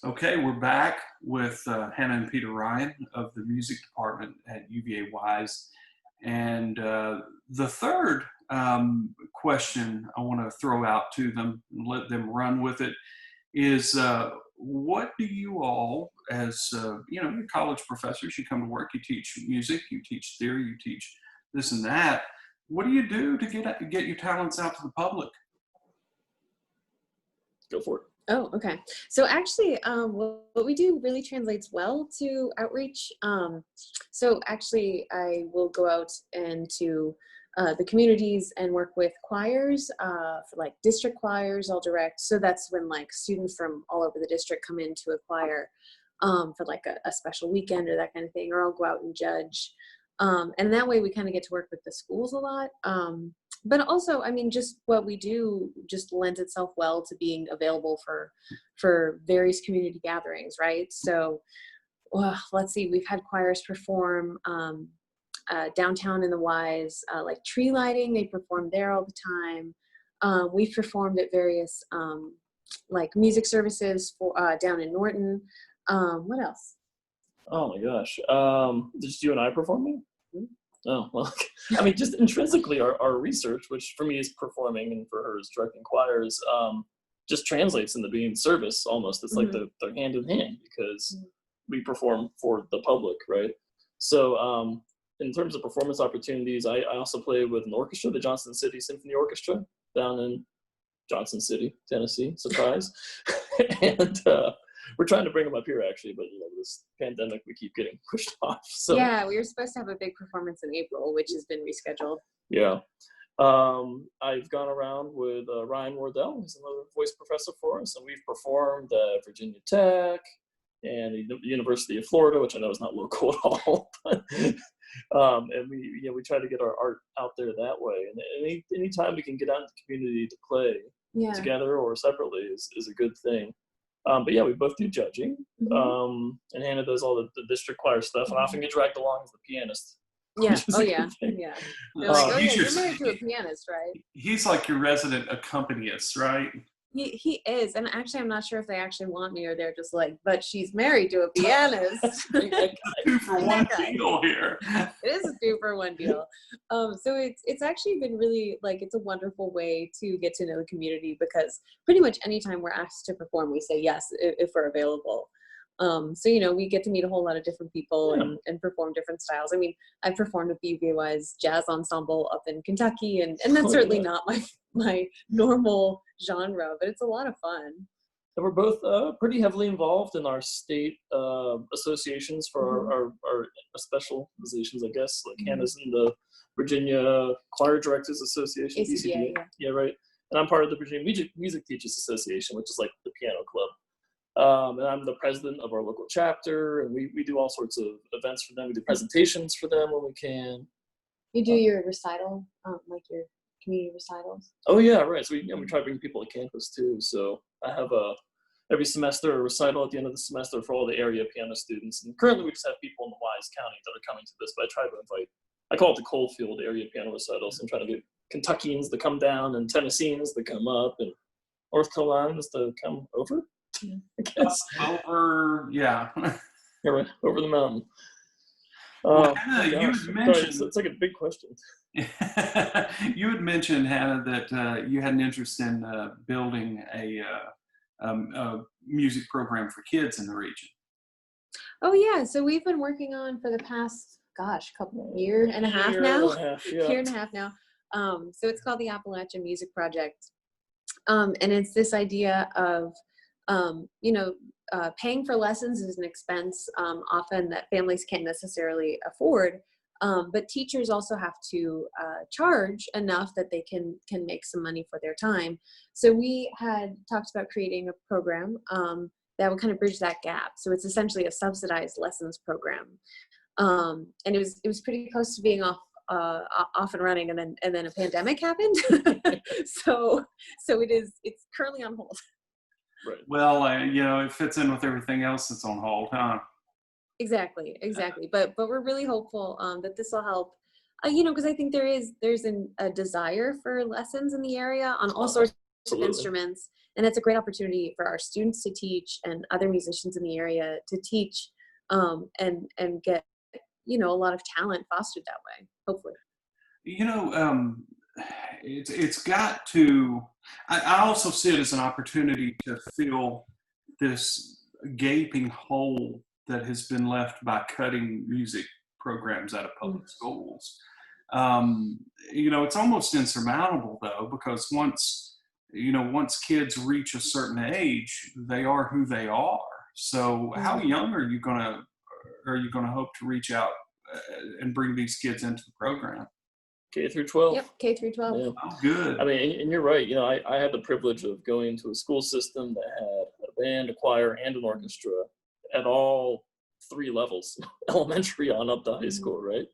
Okay, we're back with Hannah and Peter Ryan of the music department at UVA Wise. And the third question I want to throw out to them and let them run with it is what do you all, as you're college professors, you come to work, you teach music, you teach theory, you teach this and that. What do you do to get your talents out to the public? Go for it. Oh, okay. So actually, what we do really translates well to outreach. So actually, I will go out into the communities and work with choirs, for like district choirs, I'll direct. So that's when like students from all over the district come into a choir for like a special weekend or that kind of thing, or I'll go out and judge. And that way we kind of get to work with the schools a lot. But also, I mean, just what we do just lends itself well to being available for various community gatherings, right? So, well, let's see, we've had choirs perform downtown in the Wise, like tree lighting. They perform there all the time. We've performed at various like music services for down in Norton. What else? Oh my gosh. Just you and I performing? Oh, well, I mean, just intrinsically our research, which for me is performing and for her is directing choirs, just translates into being service almost. It's like they're hand in hand because we perform for the public, right? So in terms of performance opportunities, I also play with an orchestra, the Johnson City Symphony Orchestra down in Johnson City, Tennessee, surprise. And we're trying to bring them up here actually, but this pandemic, we keep getting pushed off. So yeah, we were supposed to have a big performance in April, which has been rescheduled. Yeah. I've gone around with Ryan Wardell, who's another voice professor for us, and we've performed at Virginia Tech and the University of Florida, which I know is not local at all. But, and we try to get our art out there that way. And anytime we can get out in the community to play together or separately is a good thing. But yeah, we both do judging, and Hannah does all the district choir stuff, and I often get dragged along as the pianist. Yeah. Oh yeah. Yeah. They're like, oh yeah, you're married to a pianist, right? He's like your resident accompanist, right? He is, and actually, I'm not sure if they actually want me or they're just like, but she's married to a pianist. 2-for-1 deal here. It is a 2-for-1 deal. So it's actually been really like it's a wonderful way to get to know the community because pretty much anytime we're asked to perform, we say yes if we're available. So we get to meet a whole lot of different people and perform different styles. I mean, I've performed with the UVA Wise Jazz Ensemble up in Kentucky, and that's certainly not my normal genre, but it's a lot of fun. And we're both pretty heavily involved in our state associations for our specializations, I guess. Like Hannah's in the Virginia Choir Directors Association, ACDA, yeah, right. And I'm part of the Virginia Music Teachers Association, which is like the piano club. And I'm the president of our local chapter, and we do all sorts of events for them. We do presentations for them when we can. You do your recital, like your community recitals? Oh yeah, right. So we try to bring people to campus too. So I have every semester a recital at the end of the semester for all the area piano students. And currently we just have people in the Wise County that are coming to this, but I try to invite, I call it the Coalfield area piano recitals. I'm trying to get Kentuckians to come down and Tennesseans to come up and North Carolinians to come over. I guess. Yeah, right, over the mountain. Well, Hannah, you had mentioned... Sorry, it's like a big question. You had mentioned, Hannah, that you had an interest in building a music program for kids in the region. Oh yeah, so we've been working on for the past, year and a half now. So it's called the Appalachian Music Project, and it's this idea of paying for lessons is an expense often that families can't necessarily afford, but teachers also have to charge enough that they can make some money for their time. So we had talked about creating a program that would kind of bridge that gap. So it's essentially a subsidized lessons program, and it was pretty close to being off and running, and then a pandemic happened. so it's currently on hold. Right. Well, it fits in with everything else that's on hold, huh? Exactly. But we're really hopeful that this will help. Because I think there's a desire for lessons in the area on all sorts Absolutely. instruments, and it's a great opportunity for our students to teach and other musicians in the area to teach, and get, a lot of talent fostered that way, hopefully. You know, it's got to. I also see it as an opportunity to fill this gaping hole that has been left by cutting music programs out of public schools. It's almost insurmountable though, because once kids reach a certain age, they are who they are. So how young are you gonna hope to reach out and bring these kids into the program? K through 12. Yep, K through 12. Yeah. Oh, good. I mean, and you're right. I had the privilege of going to a school system that had a band, a choir, and an orchestra at all 3 levels, elementary on up to high school, right?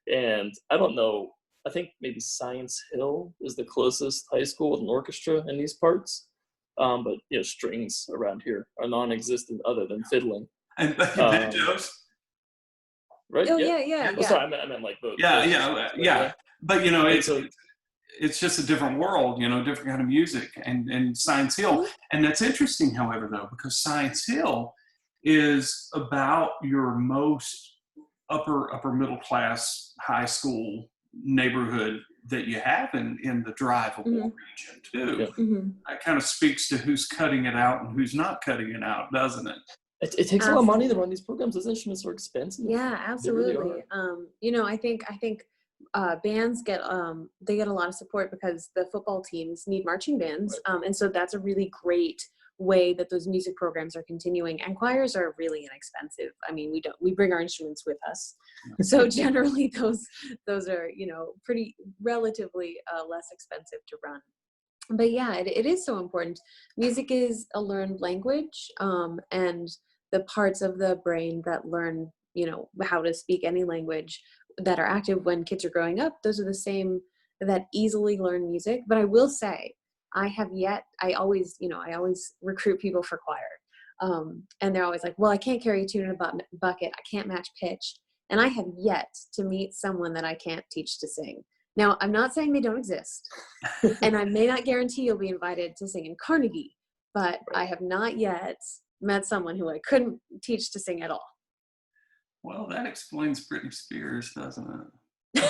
And I don't know, I think maybe Science Hill is the closest high school with an orchestra in these parts. But strings around here are non-existent other than fiddling. And banjos. Right? Oh, yeah. Oh, sorry, I meant like the yeah. But it's just a different world, different kind of music, and Science Hill. And that's interesting, however, though, because Science Hill is about your most upper middle class high school neighborhood that you have in the Dry Iowa region too. Yeah. That kind of speaks to who's cutting it out and who's not cutting it out, doesn't it? It takes a lot of money to run these programs. Those instruments are expensive. Yeah, absolutely. I think bands get they get a lot of support because the football teams need marching bands, and so that's a really great way that those music programs are continuing. And choirs are really inexpensive. I mean, we bring our instruments with us, so generally those are pretty relatively less expensive to run. But yeah, it is so important. Music is a learned language, and the parts of the brain that learn how to speak any language that are active when kids are growing up, those are the same that easily learn music. But I will say, I always recruit people for choir. And they're always like, well, I can't carry a tune in a bucket. I can't match pitch. And I have yet to meet someone that I can't teach to sing. Now, I'm not saying they don't exist. And I may not guarantee you'll be invited to sing in Carnegie, but I have not yet met someone who I couldn't teach to sing at all. Well, that explains Britney Spears, doesn't it?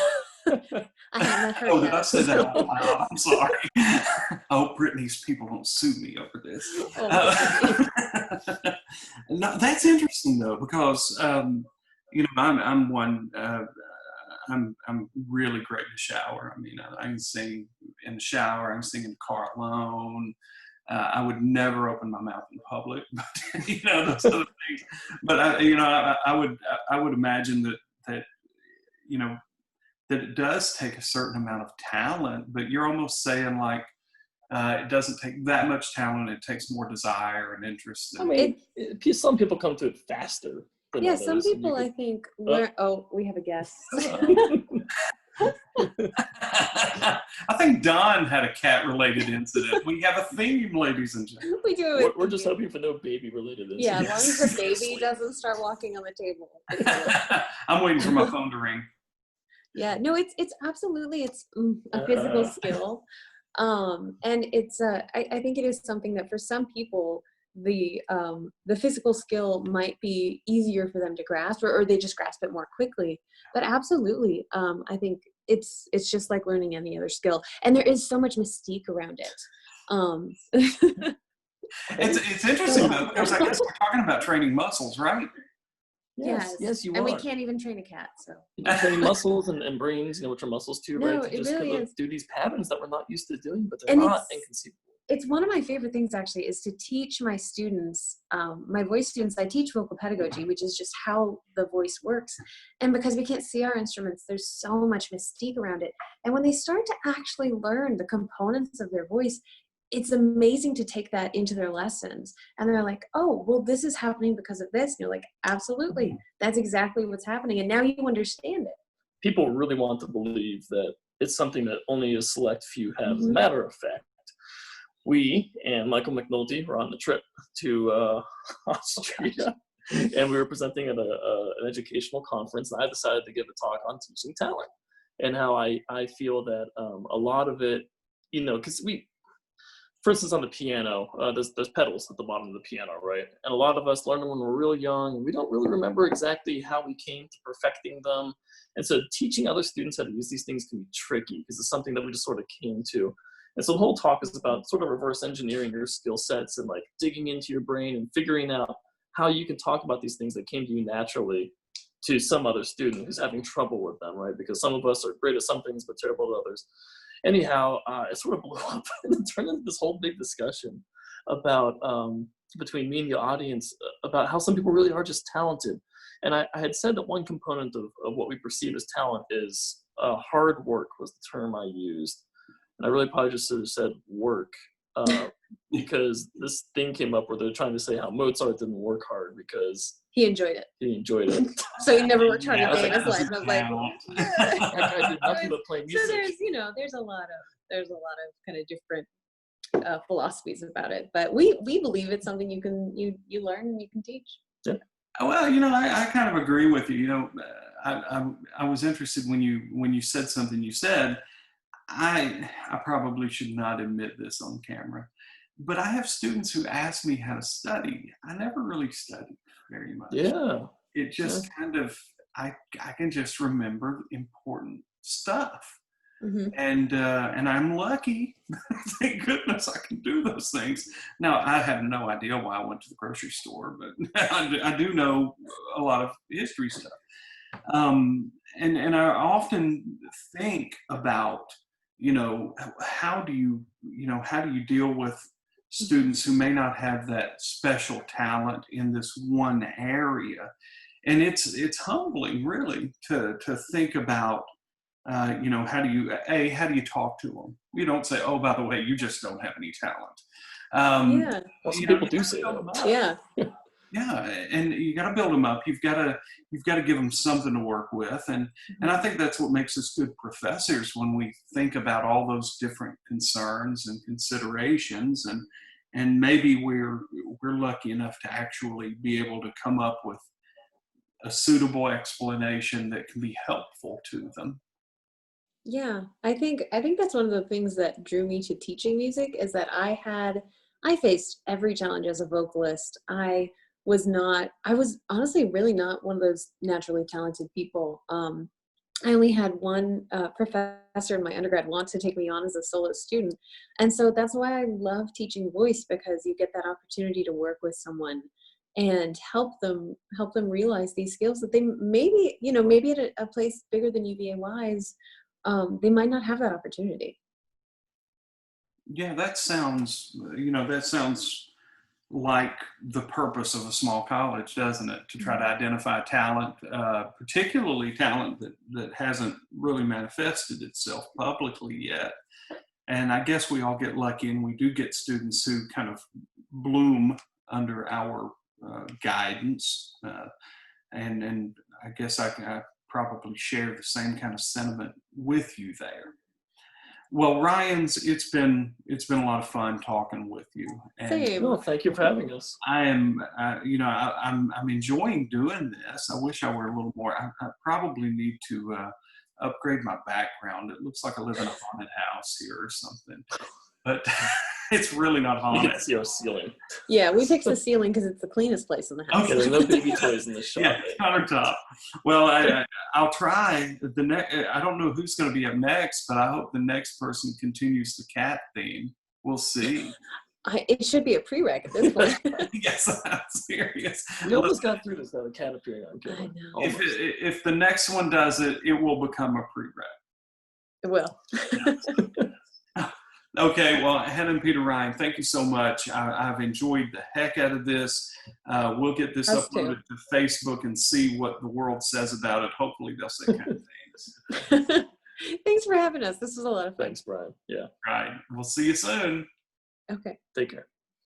I haven't heard Oh, that. did I say that out loud? I'm sorry. I hope Britney's people don't sue me over this. No, that's interesting though, because I'm one. I'm really great in the shower. I mean, I can sing in the shower. I can sing in the car alone. I would never open my mouth in public, but those other things. But I would imagine that it does take a certain amount of talent. But you're almost saying like it doesn't take that much talent. It takes more desire and interest. I mean, some people come to it faster. Yeah, some people I think learn. Oh, we have a guest. I think Don had a cat-related incident. We have a theme, ladies and gentlemen. We do. We're just hoping for no baby-related incidents. Yeah, as long as the baby doesn't start walking on the table. I'm waiting for my phone to ring. Yeah, no, it's absolutely a physical skill, and it's I think it is something that for some people the physical skill might be easier for them to grasp, or they just grasp it more quickly. But absolutely, I think it's just like learning any other skill, and there is so much mystique around it. It's interesting though, because I guess we're talking about training muscles, right? Yes, you are. And we can't even train a cat, so. Training muscles and brains, which are muscles too, right? No, To it just really is. Do these patterns that we're not used to doing, but they're And not inconceivable. It's one of my favorite things actually is to teach my students, my voice students. I teach vocal pedagogy, which is just how the voice works. And because we can't see our instruments, there's so much mystique around it. And when they start to actually learn the components of their voice, it's amazing to take that into their lessons. And they're like, oh, well, this is happening because of this. And you're like, absolutely. That's exactly what's happening. And now you understand it. People really want to believe that it's something that only a select few have. As a matter of fact, we and Michael McNulty were on the trip to Austria, and we were presenting at an educational conference, and I decided to give a talk on teaching talent and how I feel that a lot of it, because for instance, on the piano, there's pedals at the bottom of the piano, right? And a lot of us learn them when we're real young, and we don't really remember exactly how we came to perfecting them. And so teaching other students how to use these things can be tricky because it's something that we just sort of came to. And so the whole talk is about sort of reverse engineering your skill sets and like digging into your brain and figuring out how you can talk about these things that came to you naturally to some other student who's having trouble with them, right? Because some of us are great at some things but terrible at others. Anyhow, it sort of blew up and it turned into this whole big discussion about between me and the audience about how some people really are just talented. And I had said that one component of what we perceive as talent is hard work was the term I used. And I really probably just sort of said work because this thing came up where they're trying to say how Mozart didn't work hard because He enjoyed it. he enjoyed it. So he never worked hard Yeah, a day in his that life. And I was like, doesn't That guy did nothing but play so music. there's a lot of kind of different philosophies about it. But we believe it's something you learn and you can teach. Well, I kind of agree with you. I was interested when you said something. You said, I probably should not admit this on camera, but I have students who ask me how to study. I never really studied very much. Yeah. It just kind of, I can just remember important stuff. Mm-hmm. And I'm lucky. Thank goodness I can do those things. Now, I have no idea why I went to the grocery store, but I do know a lot of history stuff. And I often think about, how do you deal with students who may not have that special talent in this one area? And it's humbling, really, to think about, how do you talk to them? You don't say, oh, by the way, you just don't have any talent. Yeah. Well, some people do say that. Yeah. Yeah, and you got to build them up. You've got to give them something to work with, and I think that's what makes us good professors when we think about all those different concerns and considerations, and maybe we're lucky enough to actually be able to come up with a suitable explanation that can be helpful to them. Yeah, I think that's one of the things that drew me to teaching music is that I faced every challenge as a vocalist. I was honestly really not one of those naturally talented people. I only had one professor in my undergrad want to take me on as a solo student. And so that's why I love teaching voice, because you get that opportunity to work with someone and help them realize these skills that they maybe at a place bigger than UVA-Wise, they might not have that opportunity. Yeah, that sounds like the purpose of a small college, doesn't it? To try to identify talent, particularly talent that hasn't really manifested itself publicly yet. And I guess we all get lucky, and we do get students who kind of bloom under our guidance. And I guess I probably share the same kind of sentiment with you there. Well, Ryan's, it's been a lot of fun talking with you. And Same. No, thank you for having us. I am, I'm enjoying doing this. I wish I were a little more. I probably need to upgrade my background. It looks like I live in a haunted house here or something, but it's really not You haunted. can see our ceiling. Yeah, we picked the ceiling because it's the cleanest place in the house. Okay. Yeah, there's no baby toys in the shop. Yeah, countertop. Well, I'll try the next. I don't know who's going to be up next, but I hope the next person continues the cat theme. We'll see. It should be a prereq at this point. Yes, I'm serious. We almost got through this without a cat appearing on I camera. know. If the next one does it, it will become a prereq. It will. Okay, well, Hannah and Peter Ryan, thank you so much. I've enjoyed the heck out of this. We'll get this Us uploaded to Facebook and see what the world says about it. Hopefully they'll say kind things. Thanks for having us. This was a lot of fun. Thanks, Brian. Yeah. Right. We'll see you soon. Okay. Take care.